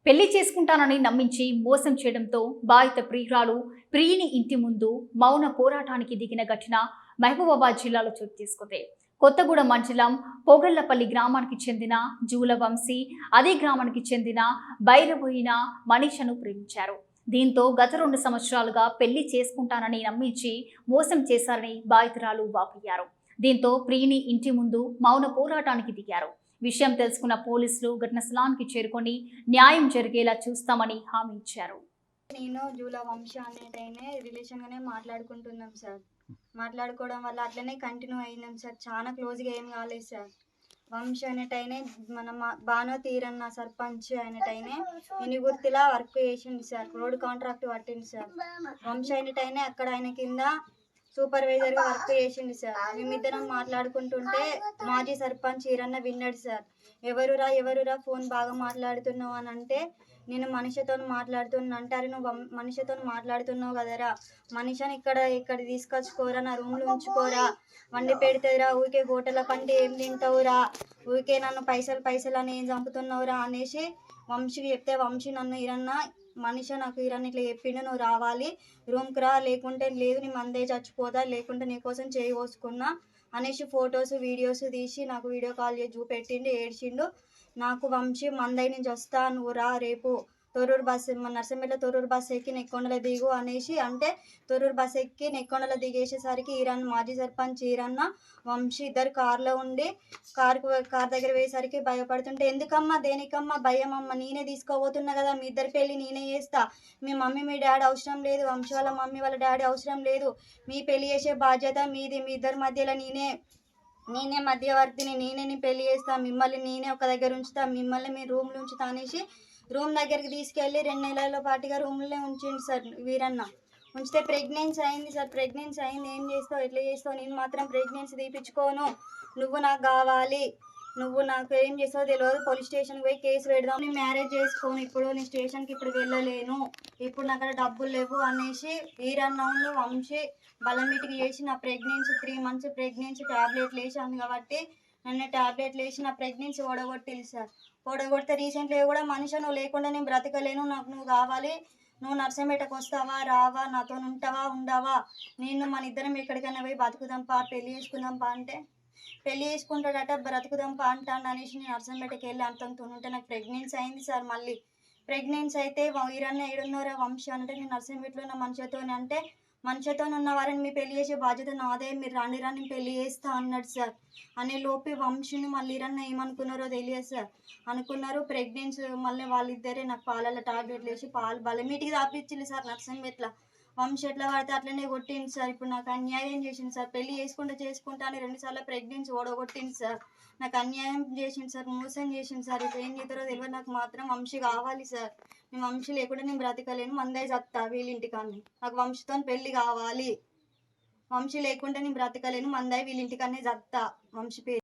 పెళ్లి చేసుకుంటానని నమ్మించి మోసం చేయడంతో బాధిత ప్రియురాలు ప్రియుని ఇంటి ముందు మౌన పోరాటానికి దిగిన ఘటన మహబూబాబాద్ జిల్లాలో చోటు చేసుకుంది. కొత్తగూడెం మండలం పోగళ్లపల్లి గ్రామానికి చెందిన జూల వంశీ అదే గ్రామానికి చెందిన బైరబోయిన మనీషను ప్రేమించారు. దీంతో గత 2 సంవత్సరాలుగా పెళ్లి చేసుకుంటానని నమ్మించి మోసం చేశారని బాధితురాలు వాపోయారు. దీంతో ప్రియుని ఇంటి ముందు మౌన పోరాటానికి దిగారు. విషయం తెలుసుకున్న పోలీసులు ఘటన స్థలానికి చేరుకొని న్యాయం జరిగేలా చూస్తామని హామీ ఇచ్చారు. నేను జూల వంశీ అనేటైనే రిలేషన్గానే మాట్లాడుకుంటున్నాం సార్. మాట్లాడుకోవడం వల్ల అట్లనే కంటిన్యూ అయినాం సార్. చాలా క్లోజ్గా ఏం కాలేదు సార్. వంశీ అనేటైనే మన బానో తీరన్న సర్పంచ్ అనేటైనే ఇనిగుర్తిలా వర్క్ చేసింది సార్. రోడ్ కాంట్రాక్ట్ పట్టింది సార్. వంశీ అనేటైనే అక్కడ ఆయన కింద సూపర్వైజర్గా వర్క్ చేసిండు సార్. మేమిద్దరం మాట్లాడుకుంటుంటే మాజీ సర్పంచ్ ఈరన్న విన్నాడు సార్. ఎవరురా ఫోన్ బాగా మాట్లాడుతున్నావు అని అంటే, నేను మనిషితో మాట్లాడుతున్నా అంటారు. నువ్వు మనిషితో మాట్లాడుతున్నావు కదరా, మనిషిని ఇక్కడ తీసుకొచ్చుకోరా, నా రూమ్లో ఉంచుకోరా, వండి పెడితేరా, ఊరికే హోటల్ పంటే ఏం తింటావురా, ఊరికే నన్ను పైసలు అని ఏం చంపుతున్నావురా అనేసి వంశీకి చెప్తే, వంశీ నన్ను ఈరన్న మనిషి నాకు ఈరన్న ఇట్లా చెప్పిండు, నువ్వు రావాలి రూమ్కి రా, లేకుంటే లేదు నీ మందే చచ్చిపోదా, లేకుంటే నీకోసం చేయి కోసుకున్నా అనేసి ఫొటోస్ వీడియోస్ తీసి నాకు వీడియో కాల్ చేసి చూపెట్టిండు. ఏడ్చిండు. నాకు వంశీ మందై నుంచి వస్తా, నువ్వు రా రేపు తొర్రూరు బస్సు నర్సంపేటలో తొర్రూరు బస్సు ఎక్కి నెక్కొండలో దిగు అనేసి అంటే, తొర్రూరు బస్సు ఎక్కి నెక్కొండలో దిగేసేసరికి ఈరన్న మాజీ సర్పంచ్ ఈరన్న వంశీ ఇద్దరు కార్లో ఉండి కార్ దగ్గర పోయేసరికి భయపడుతుంటే, ఎందుకమ్మా దేనికమ్మా భయం అమ్మ, నేనే తీసుకోబోతున్నా కదా, మీ ఇద్దరి పెళ్ళి నేనే చేస్తా, మీ మమ్మీ మీ డాడీ అవసరం లేదు, వంశీ వాళ్ళ మమ్మీ వాళ్ళ డాడీ అవసరం లేదు, మీ పెళ్ళి చేసే బాధ్యత మీది, మీ ఇద్దరి మధ్యలో నేనే మధ్యవర్తిని, నీ పెళ్లి చేస్తా, మిమ్మల్ని నేనే ఒక దగ్గర ఉంచుతా, మిమ్మల్ని మీ రూమ్లో ఉంచుతా అనేసి రూమ్ దగ్గరికి తీసుకెళ్ళి 2 నెలల పాటుగా రూమ్లోనే ఉంచిండు సార్ వీరన్న. ఉంచితే ప్రెగ్నెన్సీ అయింది సార్. ప్రెగ్నెన్సీ అయింది, ఏం చేస్తావు ఎట్లా చేస్తావు, నేను మాత్రం ప్రెగ్నెన్సీ తీపించుకోను, నువ్వు నాకు కావాలి, నువ్వు నాకు ఏం చేస్తావు తెలియదు, పోలీస్ స్టేషన్కి పోయి కేసు పెడదాం, నేను మ్యారేజ్ చేసుకోను, ఇప్పుడు నేను స్టేషన్కి ఇప్పుడు వెళ్ళలేను, ఇప్పుడు నా దగ్గర డబ్బులు లేవు అనేసి వీరన్నను వంశీ బలమిటికి చేసి నా ప్రెగ్నెన్సీ 3 months ప్రెగ్నెన్సీ ట్యాబ్లెట్లు వేసాను కాబట్టి నన్ను ట్యాబ్లెట్లు వేసి నా ప్రెగ్నెన్సీ ఓడగొట్టింది సార్. ఓడగొడితే రీసెంట్గా కూడా మనిషి నువ్వు లేకుండా నేను బ్రతకలేను, నాకు నువ్వు కావాలి, నువ్వు నర్సంపేటకు వస్తావా రావా, నాతో ఉంటావా ఉండవా, నేను మన ఇద్దరం ఎక్కడికైనా పోయి బతుకుదాంపా, పెళ్ళి చేసుకుందాంపా అంటే, పెళ్ళి చేసుకుంటాడట, బ్రతుకుదాంపా అంటాను అనేసి నేను నర్సంపేటకి వెళ్ళి అంతంతో ఉంటే నాకు ప్రెగ్నెన్సీ అయింది సార్. మళ్ళీ ప్రెగ్నెన్సీ అయితే వీరన్న ఏడున్నారా వంశీ అంటే, నేను నర్సంపేటలో ఉన్న మనిషితోనే అంటే, మనిషితో ఉన్న వారిని మీ పెళ్లి చేసే బాధ్యత నాదే, మీరు రాని నేను పెళ్లి చేస్తా అన్నాడు సార్. అనే లోపే వంశీని మళ్ళీ ఈరన్న ఏమనుకున్నారో తెలియదు సార్. అనుకున్నారు ప్రెగ్నెన్సీ, మళ్ళీ వాళ్ళిద్దరే నాకు పాలలో టాబ్లెట్లు వేసి పాలు బలమీటికి తాపించింది సార్ నర్సంపేటలో. వంశీ ఎట్లా పడితే అట్లనే కొట్టింది సార్. ఇప్పుడు నాకు అన్యాయం చేసింది సార్. పెళ్లి చేసుకుంటా అని 2 సార్లు ప్రెగ్నెన్సీ ఓడగొట్టింది సార్. నాకు అన్యాయం చేసింది సార్, మోసం చేసింది సార్. ఇప్పుడు ఏం చేస్తారో తెలియదు. నాకు మాత్రం వంశీ కావాలి సార్. నేను వంశీ లేకుండా నేను బ్రతకలేను, మందై చత్తా వీళ్ళింటికాన్ని, నాకు వంశీతో పెళ్లి కావాలి, వంశీ లేకుండా నేను బ్రతకలేను, మందై వీళ్ళింటికన్నే చత్తా వంశీ పేరు